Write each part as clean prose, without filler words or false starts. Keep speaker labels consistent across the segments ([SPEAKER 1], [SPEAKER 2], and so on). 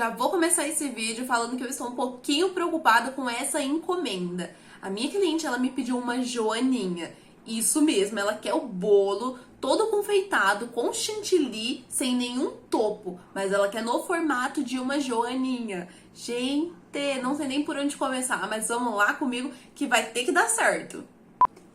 [SPEAKER 1] Já vou começar esse vídeo falando que eu estou um pouquinho preocupada com essa encomenda. A minha cliente, ela me pediu uma joaninha. Isso mesmo, ela quer o bolo todo confeitado, com chantilly, sem nenhum topo. Mas ela quer no formato de uma joaninha. Gente, não sei nem por onde começar, mas vamos lá comigo que vai ter que dar certo.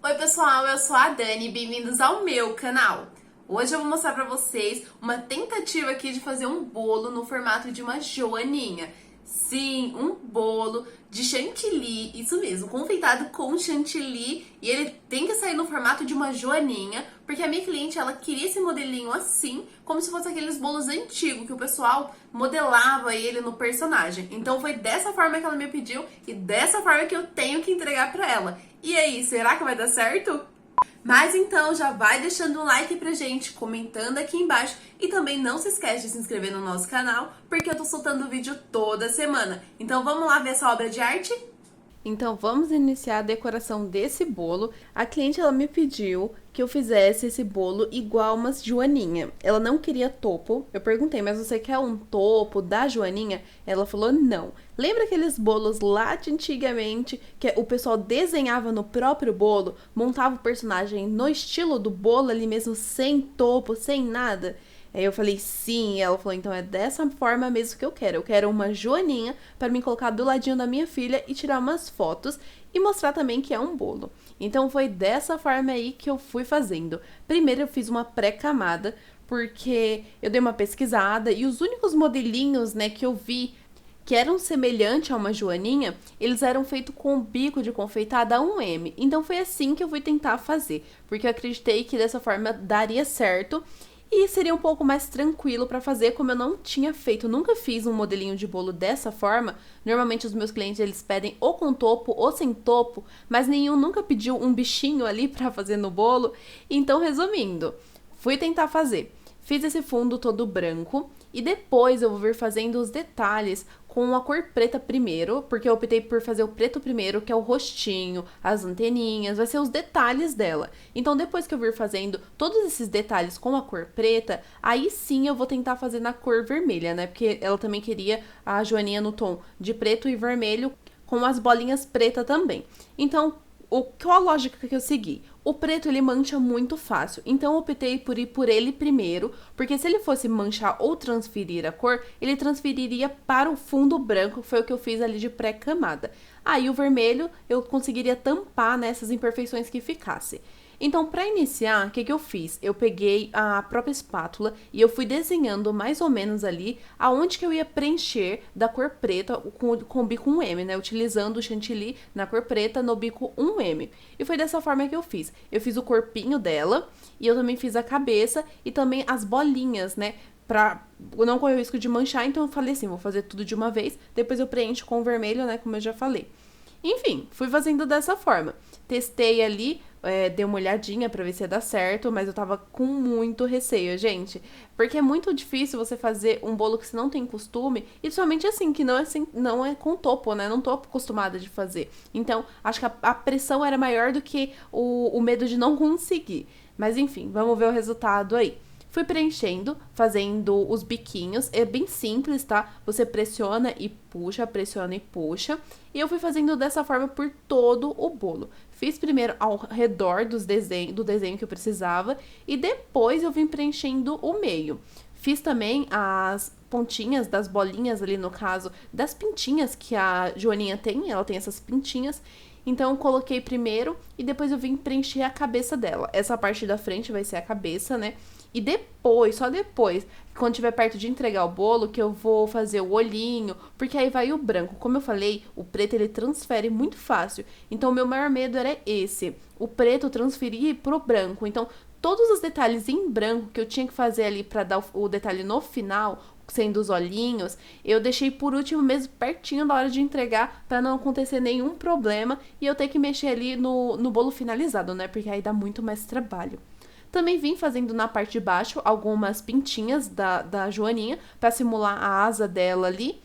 [SPEAKER 1] Oi pessoal, eu sou a Dani, bem-vindos ao meu canal. Hoje eu vou mostrar pra vocês uma tentativa aqui de fazer um bolo no formato de uma joaninha. Sim, um bolo de chantilly, isso mesmo, confeitado com chantilly, e ele tem que sair no formato de uma joaninha, porque a minha cliente, ela queria esse modelinho assim, como se fosse aqueles bolos antigos que o pessoal modelava ele no personagem. Então foi dessa forma que ela me pediu e dessa forma que eu tenho que entregar pra ela. E aí, será que vai dar certo? Mas então já vai deixando um like pra gente, comentando aqui embaixo e também não se esquece de se inscrever no nosso canal, porque eu tô soltando vídeo toda semana. Então vamos lá ver essa obra de arte?
[SPEAKER 2] Então vamos iniciar a decoração desse bolo. A cliente, ela me pediu que eu fizesse esse bolo igual uma joaninha. Ela não queria topo. Eu perguntei, mas você quer um topo da joaninha? Ela falou não. Lembra aqueles bolos lá de antigamente que o pessoal desenhava no próprio bolo, montava o personagem no estilo do bolo ali mesmo, sem topo, sem nada? Aí eu falei sim, e ela falou, então é dessa forma mesmo que eu quero. Eu quero uma joaninha para me colocar do ladinho da minha filha e tirar umas fotos e mostrar também que é um bolo. Então foi dessa forma aí que eu fui fazendo. Primeiro eu fiz uma pré-camada, porque eu dei uma pesquisada e os únicos modelinhos, né, que eu vi que eram semelhantes a uma joaninha, eles eram feitos com bico de confeitada 1M. Então foi assim que eu fui tentar fazer, porque eu acreditei que dessa forma daria certo. E seria um pouco mais tranquilo para fazer, como eu não tinha feito, nunca fiz um modelinho de bolo dessa forma. Normalmente os meus clientes, eles pedem ou com topo ou sem topo, mas nenhum nunca pediu um bichinho ali para fazer no bolo. Então, resumindo, fui tentar fazer. Fiz esse fundo todo branco e depois eu vou vir fazendo os detalhes com a cor preta primeiro, porque eu optei por fazer o preto primeiro, que é o rostinho, as anteninhas, vai ser os detalhes dela. Então depois que eu vir fazendo todos esses detalhes com a cor preta, aí sim eu vou tentar fazer na cor vermelha, né? Porque ela também queria a joaninha no tom de preto e vermelho, com as bolinhas preta também. Então, qual a lógica que eu segui? O preto, ele mancha muito fácil, então eu optei por ir por ele primeiro, porque se ele fosse manchar ou transferir a cor, ele transferiria para o fundo branco, que foi o que eu fiz ali de pré-camada. Aí o vermelho, eu conseguiria tampar nessas imperfeições que ficasse. Então, para iniciar, o que eu fiz? Eu peguei a própria espátula e eu fui desenhando mais ou menos ali aonde que eu ia preencher da cor preta com o bico 1M, né? Utilizando o chantilly na cor preta no bico 1M. E foi dessa forma que eu fiz. Eu fiz o corpinho dela e eu também fiz a cabeça e também as bolinhas, né? Pra não correr o risco de manchar, então eu falei assim, vou fazer tudo de uma vez, depois eu preencho com o vermelho, né? Como eu já falei. Enfim, fui fazendo dessa forma. Testei ali, dei uma olhadinha pra ver se ia dar certo, mas eu tava com muito receio, gente. Porque é muito difícil você fazer um bolo que você não tem costume, e somente assim, que não é com topo, né? Não tô acostumada de fazer. Então, acho que a pressão era maior do que o medo de não conseguir. Mas enfim, vamos ver o resultado aí. Fui preenchendo, fazendo os biquinhos, é bem simples, tá? Você pressiona e puxa, pressiona e puxa. E eu fui fazendo dessa forma por todo o bolo. Fiz primeiro ao redor do desenho que eu precisava e depois eu vim preenchendo o meio. Fiz também as pontinhas das bolinhas ali, no caso, das pintinhas que a Joaninha tem, ela tem essas pintinhas. Então, eu coloquei primeiro e depois eu vim preencher a cabeça dela. Essa parte da frente vai ser a cabeça, né? E depois, só depois, quando estiver perto de entregar o bolo, que eu vou fazer o olhinho, porque aí vai o branco. Como eu falei, o preto ele transfere muito fácil. Então, o meu maior medo era esse, o preto transferir pro branco. Então, todos os detalhes em branco que eu tinha que fazer ali para dar o detalhe no final, sendo os olhinhos, eu deixei por último mesmo, pertinho da hora de entregar, para não acontecer nenhum problema e eu ter que mexer ali no bolo finalizado, né? Porque aí dá muito mais trabalho. Também vim fazendo na parte de baixo algumas pintinhas da Joaninha para simular a asa dela ali.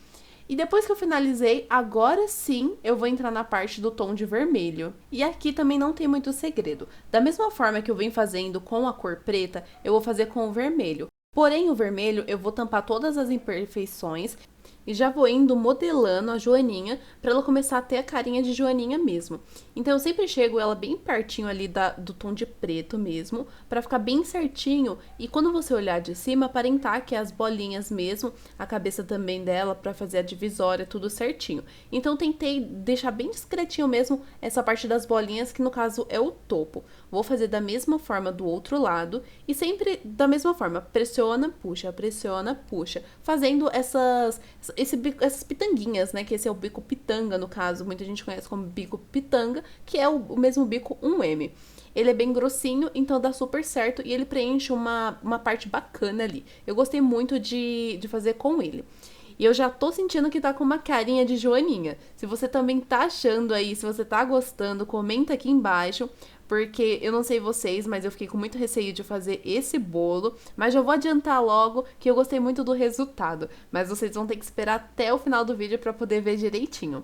[SPEAKER 2] E depois que eu finalizei, agora sim eu vou entrar na parte do tom de vermelho. E aqui também não tem muito segredo. Da mesma forma que eu vim fazendo com a cor preta, eu vou fazer com o vermelho. Porém, o vermelho eu vou tampar todas as imperfeições e já vou indo modelando a Joaninha pra ela começar a ter a carinha de Joaninha mesmo. Então eu sempre chego ela bem pertinho ali do tom de preto mesmo, pra ficar bem certinho e quando você olhar de cima aparentar que é as bolinhas mesmo, a cabeça também dela pra fazer a divisória, tudo certinho. Então tentei deixar bem discretinho mesmo essa parte das bolinhas que no caso é o topo. Vou fazer da mesma forma do outro lado e sempre da mesma forma, pressiona, puxa, fazendo essas pitanguinhas, né, que esse é o bico pitanga no caso, muita gente conhece como bico pitanga, que é o mesmo bico 1M. Ele é bem grossinho, então dá super certo e ele preenche uma parte bacana ali. Eu gostei muito de fazer com ele. E eu já tô sentindo que tá com uma carinha de Joaninha. Se você também tá achando aí, se você tá gostando, comenta aqui embaixo. Porque eu não sei vocês, mas eu fiquei com muito receio de fazer esse bolo. Mas já vou adiantar logo que eu gostei muito do resultado. Mas vocês vão ter que esperar até o final do vídeo pra poder ver direitinho.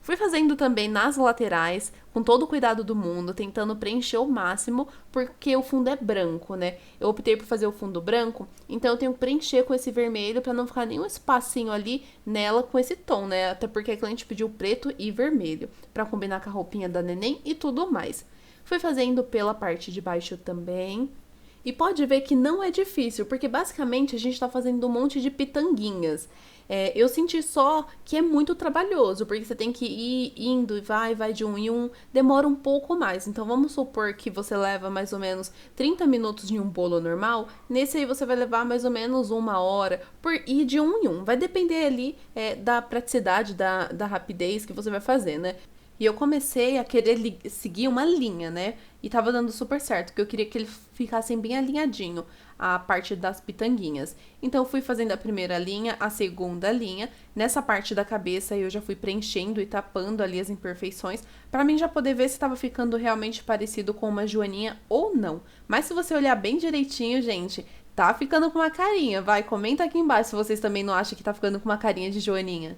[SPEAKER 2] Fui fazendo também nas laterais, com todo o cuidado do mundo, tentando preencher o máximo, porque o fundo é branco, né? Eu optei por fazer o fundo branco, então eu tenho que preencher com esse vermelho pra não ficar nenhum espacinho ali nela com esse tom, né? Até porque a cliente pediu preto e vermelho, pra combinar com a roupinha da neném e tudo mais. Fui fazendo pela parte de baixo também. E pode ver que não é difícil, porque basicamente a gente tá fazendo um monte de pitanguinhas. Eu senti só que é muito trabalhoso, porque você tem que ir indo e vai de um em um, demora um pouco mais. Então vamos supor que você leva mais ou menos 30 minutos em um bolo normal, nesse aí você vai levar mais ou menos 1 hora por ir de um em um. Vai depender ali da praticidade, da rapidez que você vai fazer, né? E eu comecei a querer seguir uma linha, né? E tava dando super certo, porque eu queria que ele ficassem bem alinhadinho a parte das pitanguinhas. Então eu fui fazendo a primeira linha, a segunda linha. Nessa parte da cabeça eu já fui preenchendo e tapando ali as imperfeições, pra mim já poder ver se tava ficando realmente parecido com uma Joaninha ou não. Mas se você olhar bem direitinho, gente, tá ficando com uma carinha. Vai, comenta aqui embaixo se vocês também não acham que tá ficando com uma carinha de Joaninha.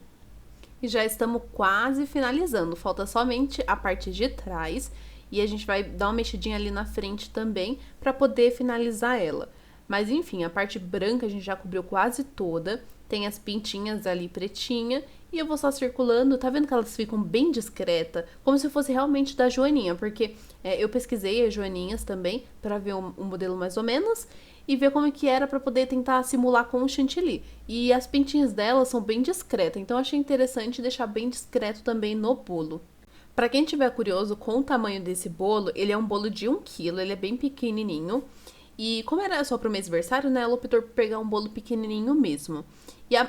[SPEAKER 2] E já estamos quase finalizando, falta somente a parte de trás e a gente vai dar uma mexidinha ali na frente também para poder finalizar ela. Mas enfim, a parte branca a gente já cobriu quase toda, tem as pintinhas ali pretinha e eu vou só circulando, tá vendo que elas ficam bem discreta, como se fosse realmente da Joaninha, porque eu pesquisei as Joaninhas também para ver um modelo mais ou menos e ver como que era para poder tentar simular com o chantilly. E as pintinhas delas são bem discretas, então achei interessante deixar bem discreto também no bolo. Para quem tiver curioso com o tamanho desse bolo, ele é um bolo de 1 kg, ele é bem pequenininho. E como era só pro mêsversário, né, ela optou por pegar um bolo pequenininho mesmo.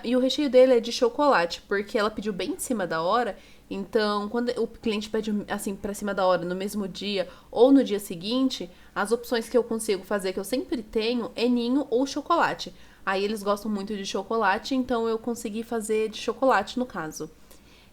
[SPEAKER 2] E o recheio dele é de chocolate, porque ela pediu bem em cima da hora. Então, quando o cliente pede assim pra cima da hora no mesmo dia ou no dia seguinte, as opções que eu consigo fazer, que eu sempre tenho, é ninho ou chocolate. Aí eles gostam muito de chocolate, então eu consegui fazer de chocolate no caso.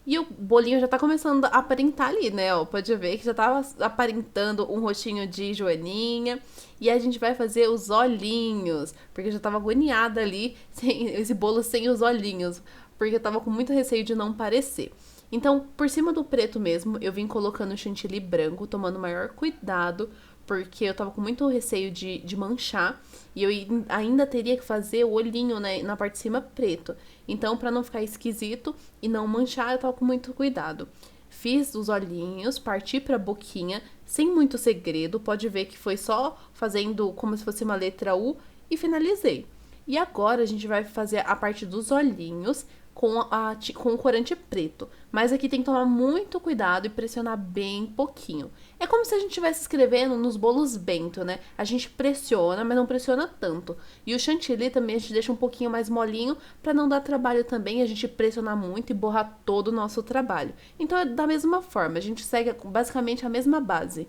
[SPEAKER 2] E o bolinho já tá começando a aparentar ali, né? Ó, pode ver que já tava aparentando um rostinho de Joaninha. E a gente vai fazer os olhinhos, porque eu já tava agoniada ali, esse bolo sem os olhinhos, porque eu tava com muito receio de não parecer. Então, por cima do preto mesmo, eu vim colocando chantilly branco, tomando maior cuidado, porque eu tava com muito receio de manchar. E eu ainda teria que fazer o olhinho, né, na parte de cima preto. Então, pra não ficar esquisito e não manchar, eu tava com muito cuidado. Fiz os olhinhos, parti pra boquinha, sem muito segredo. Pode ver que foi só fazendo como se fosse uma letra U e finalizei. E agora a gente vai fazer a parte dos olhinhos com o corante preto. Mas aqui tem que tomar muito cuidado e pressionar bem pouquinho. É como se a gente estivesse escrevendo nos bolos bento, né? A gente pressiona, mas não pressiona tanto. E o chantilly também a gente deixa um pouquinho mais molinho para não dar trabalho também a gente pressionar muito e borrar todo o nosso trabalho. Então é da mesma forma, a gente segue basicamente a mesma base.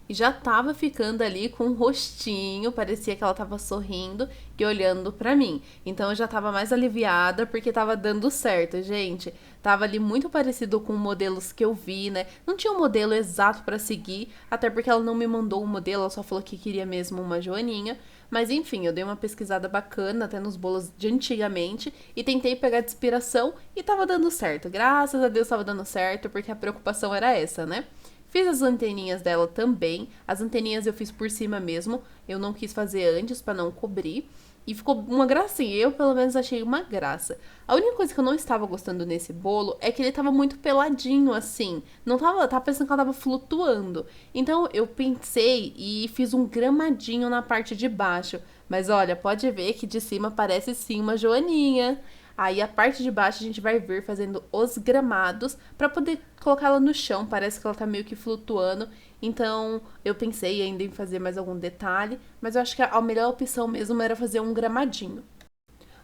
[SPEAKER 2] E já tava ficando ali com um rostinho, parecia que ela tava sorrindo e olhando pra mim. Então eu já tava mais aliviada porque tava dando certo, gente. Tava ali muito parecido com modelos que eu vi, né? Não tinha um modelo exato pra seguir, até porque ela não me mandou um modelo, ela só falou que queria mesmo uma Joaninha. Mas enfim, eu dei uma pesquisada bacana até nos bolos de antigamente e tentei pegar de inspiração e tava dando certo. Graças a Deus tava dando certo, porque a preocupação era essa, né? Fiz as anteninhas dela também. As anteninhas eu fiz por cima mesmo. Eu não quis fazer antes para não cobrir. E ficou uma gracinha. Eu, pelo menos, achei uma graça. A única coisa que eu não estava gostando nesse bolo é que ele tava muito peladinho, assim. Não tava parecendo que ela tava flutuando. Então, eu pensei e fiz um gramadinho na parte de baixo. Mas olha, pode ver que de cima parece sim uma joaninha. Aí a parte de baixo a gente vai vir fazendo os gramados pra poder colocar ela no chão. Parece que ela tá meio que flutuando. Então eu pensei ainda em fazer mais algum detalhe, mas eu acho que a melhor opção mesmo era fazer um gramadinho.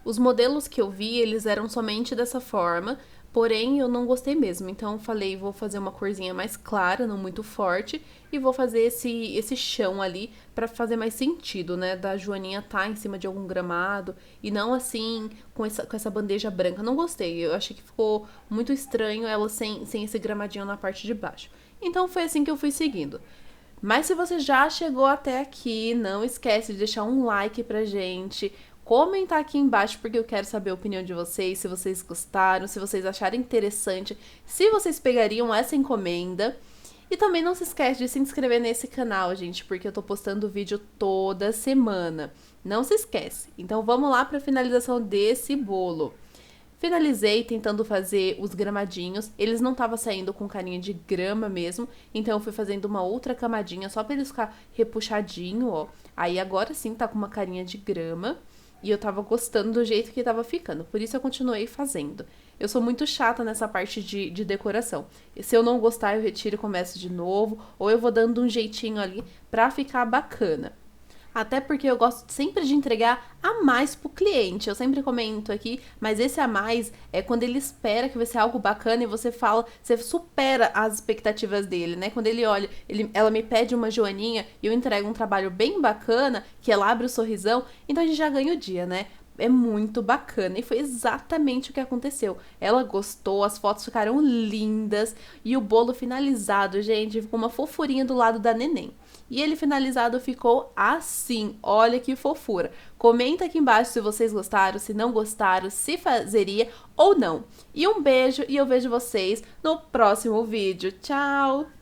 [SPEAKER 2] Os modelos que eu vi, eles eram somente dessa forma, porém eu não gostei mesmo. Então falei, vou fazer uma corzinha mais clara, não muito forte, e vou fazer esse chão ali pra fazer mais sentido, né? Da joaninha tá em cima de algum gramado e não assim com essa bandeja branca. Não gostei, eu achei que ficou muito estranho ela sem esse gramadinho na parte de baixo. Então foi assim que eu fui seguindo. Mas se você já chegou até aqui, não esquece de deixar um like pra gente, comentar aqui embaixo porque eu quero saber a opinião de vocês, se vocês gostaram, se vocês acharem interessante, se vocês pegariam essa encomenda. E também não se esquece de se inscrever nesse canal, gente, porque eu tô postando vídeo toda semana. Não se esquece. Então vamos lá para a finalização desse bolo. Finalizei tentando fazer os gramadinhos. Eles não estavam saindo com carinha de grama mesmo, então eu fui fazendo uma outra camadinha só para eles ficar repuxadinho, ó. Aí agora sim tá com uma carinha de grama. E eu tava gostando do jeito que tava ficando, por isso eu continuei fazendo. Eu sou muito chata nessa parte de decoração. E se eu não gostar, eu retiro e começo de novo, ou eu vou dando um jeitinho ali pra ficar bacana. Até porque eu gosto sempre de entregar a mais pro cliente. Eu sempre comento aqui, mas esse a mais é quando ele espera que vai ser algo bacana e você fala, você supera as expectativas dele, né? Quando ele olha, ela me pede uma joaninha e eu entrego um trabalho bem bacana, que ela abre o sorrisão, então a gente já ganha o dia, né? É muito bacana e foi exatamente o que aconteceu. Ela gostou, as fotos ficaram lindas e o bolo finalizado, gente, ficou uma fofurinha do lado da neném. E ele finalizado ficou assim, olha que fofura. Comenta aqui embaixo se vocês gostaram, se não gostaram, se fazeria ou não. E um beijo e eu vejo vocês no próximo vídeo. Tchau!